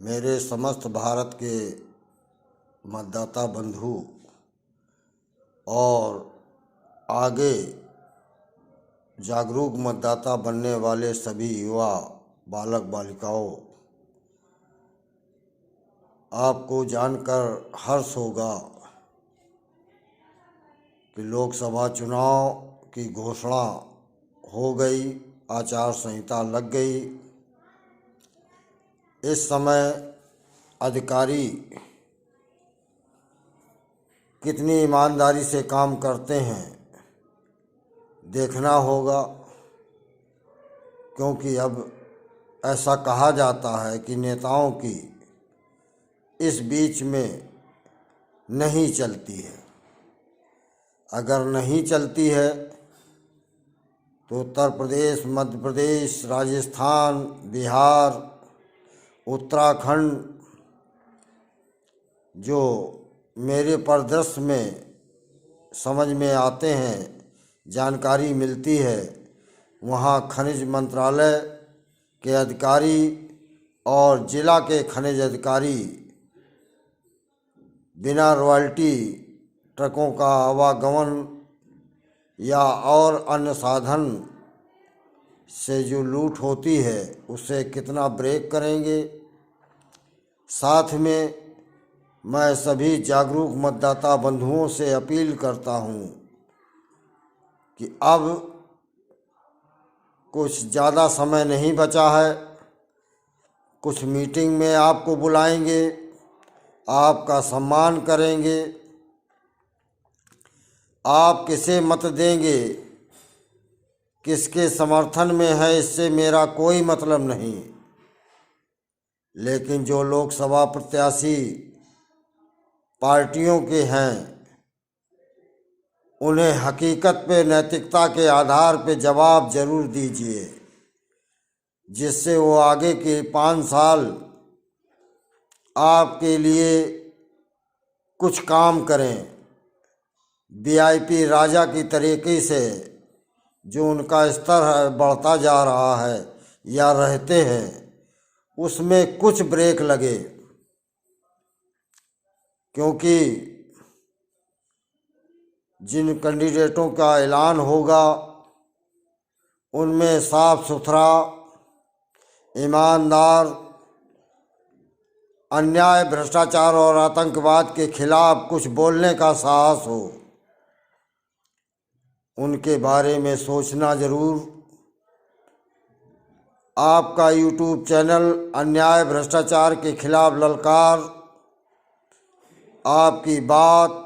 मेरे समस्त भारत के मतदाता बंधु और आगे जागरूक मतदाता बनने वाले सभी युवा बालक बालिकाओं, आपको जानकर हर्ष होगा कि लोकसभा चुनाव की घोषणा हो गई, आचार संहिता लग गई। इस समय अधिकारी कितनी ईमानदारी से काम करते हैं देखना होगा, क्योंकि अब ऐसा कहा जाता है कि नेताओं की इस बीच में नहीं चलती है। अगर नहीं चलती है तो उत्तर प्रदेश, मध्य प्रदेश, राजस्थान, बिहार, उत्तराखंड जो मेरे परिदृश्य में समझ में आते हैं, जानकारी मिलती है, वहाँ खनिज मंत्रालय के अधिकारी और जिला के खनिज अधिकारी बिना रॉयल्टी ट्रकों का आवागमन या और अन्य साधन से जो लूट होती है उसे कितना ब्रेक करेंगे। साथ में मैं सभी जागरूक मतदाता बंधुओं से अपील करता हूं कि अब कुछ ज़्यादा समय नहीं बचा है। कुछ मीटिंग में आपको बुलाएंगे, आपका सम्मान करेंगे। आप किसे मत देंगे, किसके समर्थन में है, इससे मेरा कोई मतलब नहीं, लेकिन जो लोकसभा प्रत्याशी पार्टियों के हैं उन्हें हकीकत पे नैतिकता के आधार पे जवाब जरूर दीजिए, जिससे वो आगे के 5 साल आपके लिए कुछ काम करें। वीआईपी राजा की तरीके से जो उनका स्तर है बढ़ता जा रहा है या रहते हैं, उसमें कुछ ब्रेक लगे, क्योंकि जिन कैंडिडेटों का ऐलान होगा उनमें साफ सुथरा, ईमानदार, अन्याय, भ्रष्टाचार और आतंकवाद के खिलाफ कुछ बोलने का साहस हो, उनके बारे में सोचना जरूर। आपका यूट्यूब चैनल अन्याय भ्रष्टाचार के खिलाफ ललकार आपकी बात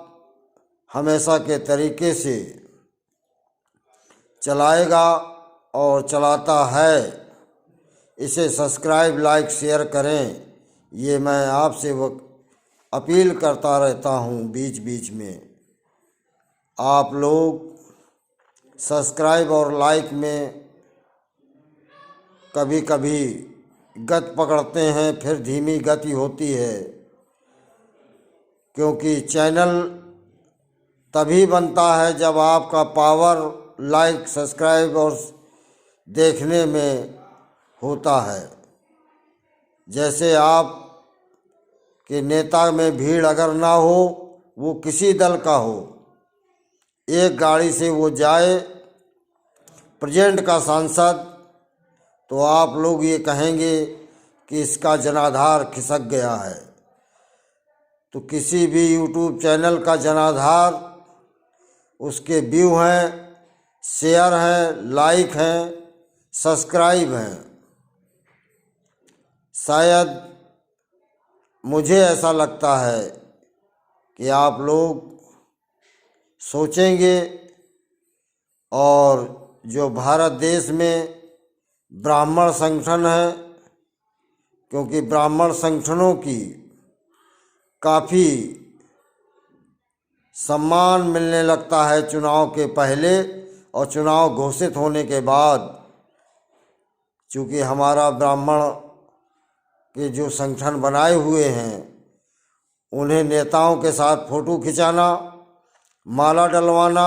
हमेशा के तरीके से चलाएगा और चलाता है। इसे सब्सक्राइब, लाइक, शेयर करें, ये मैं आपसे अपील करता रहता हूँ। बीच बीच में आप लोग सब्सक्राइब और लाइक में कभी कभी गति पकड़ते हैं, फिर धीमी गति होती है, क्योंकि चैनल तभी बनता है जब आपका पावर लाइक, सब्सक्राइब और देखने में होता है। जैसे आप के नेता में भीड़ अगर ना हो, वो किसी दल का हो, एक गाड़ी से वो जाए प्रेजेंट का सांसद, तो आप लोग ये कहेंगे कि इसका जनाधार खिसक गया है। तो किसी भी यूट्यूब चैनल का जनाधार उसके व्यू हैं, शेयर हैं, लाइक हैं, सब्सक्राइब हैं। शायद मुझे ऐसा लगता है कि आप लोग सोचेंगे और जो भारत देश में ब्राह्मण संगठन है, क्योंकि ब्राह्मण संगठनों की काफ़ी सम्मान मिलने लगता है चुनाव के पहले और चुनाव घोषित होने के बाद। चूँकि हमारा ब्राह्मण के जो संगठन बनाए हुए हैं, उन्हें नेताओं के साथ फ़ोटो खिंचाना, माला डलवाना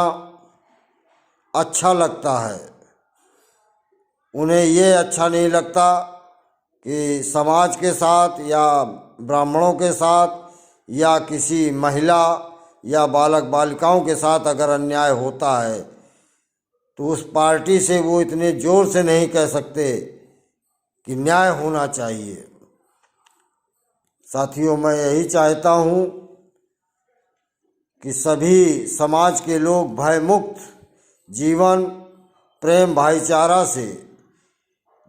अच्छा लगता है। उन्हें ये अच्छा नहीं लगता कि समाज के साथ या ब्राह्मणों के साथ या किसी महिला या बालक बालिकाओं के साथ अगर अन्याय होता है तो उस पार्टी से वो इतने जोर से नहीं कह सकते कि न्याय होना चाहिए। साथियों, मैं यही चाहता हूँ कि सभी समाज के लोग भयमुक्त जीवन, प्रेम भाईचारा से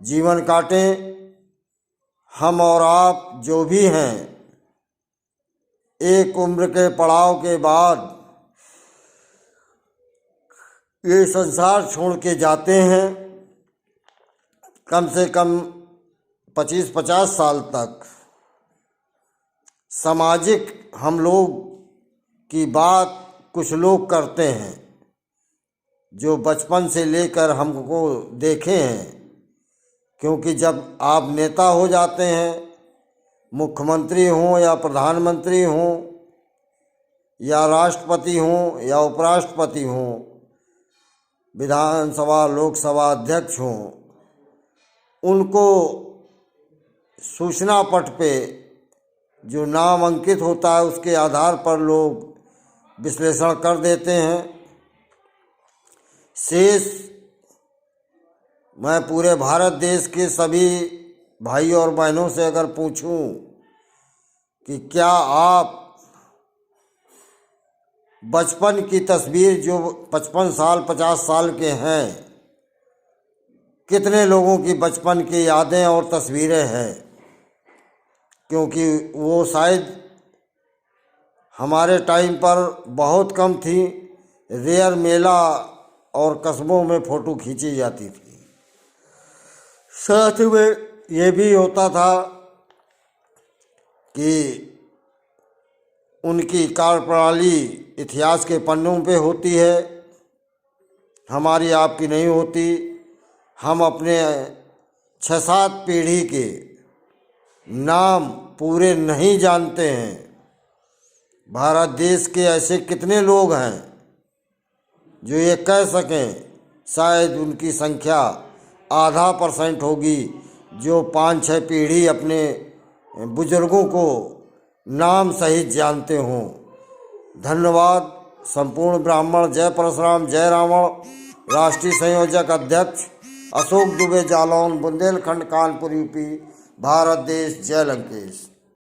जीवन काटें। हम और आप जो भी हैं, एक उम्र के पड़ाव के बाद ये संसार छोड़ के जाते हैं। कम से कम 25-50 साल तक सामाजिक हम लोग की बात कुछ लोग करते हैं जो बचपन से लेकर हमको देखे हैं। क्योंकि जब आप नेता हो जाते हैं, मुख्यमंत्री हों या प्रधानमंत्री हों या राष्ट्रपति हों या उपराष्ट्रपति हों, विधानसभा लोकसभा अध्यक्ष हों, उनको सूचना पट पे जो नाम अंकित होता है उसके आधार पर लोग विश्लेषण कर देते हैं। शेष मैं पूरे भारत देश के सभी भाई और बहनों से अगर पूछूं कि क्या आप बचपन की तस्वीर जो 55 साल 50 साल के हैं, कितने लोगों की बचपन की यादें और तस्वीरें हैं? क्योंकि वो शायद हमारे टाइम पर बहुत कम थी। रेयर मेला और कस्बों में फ़ोटो खींची जाती थी। साथ में ये भी होता था कि उनकी कार्यप्रणाली इतिहास के पन्नों पे होती है, हमारी आपकी नहीं होती। हम अपने 6-7 पीढ़ी के नाम पूरे नहीं जानते हैं। भारत देश के ऐसे कितने लोग हैं जो ये कह सकें? शायद उनकी संख्या आधा % होगी जो 5-6 पीढ़ी अपने बुजुर्गों को नाम सहित जानते हों। धन्यवाद। संपूर्ण ब्राह्मण। जय परशुराम, जय रावण। राष्ट्रीय संयोजक अध्यक्ष अशोक दुबे, जालौन, बुंदेलखंड, कानपुर, यूपी, भारत देश। जय लंकेश।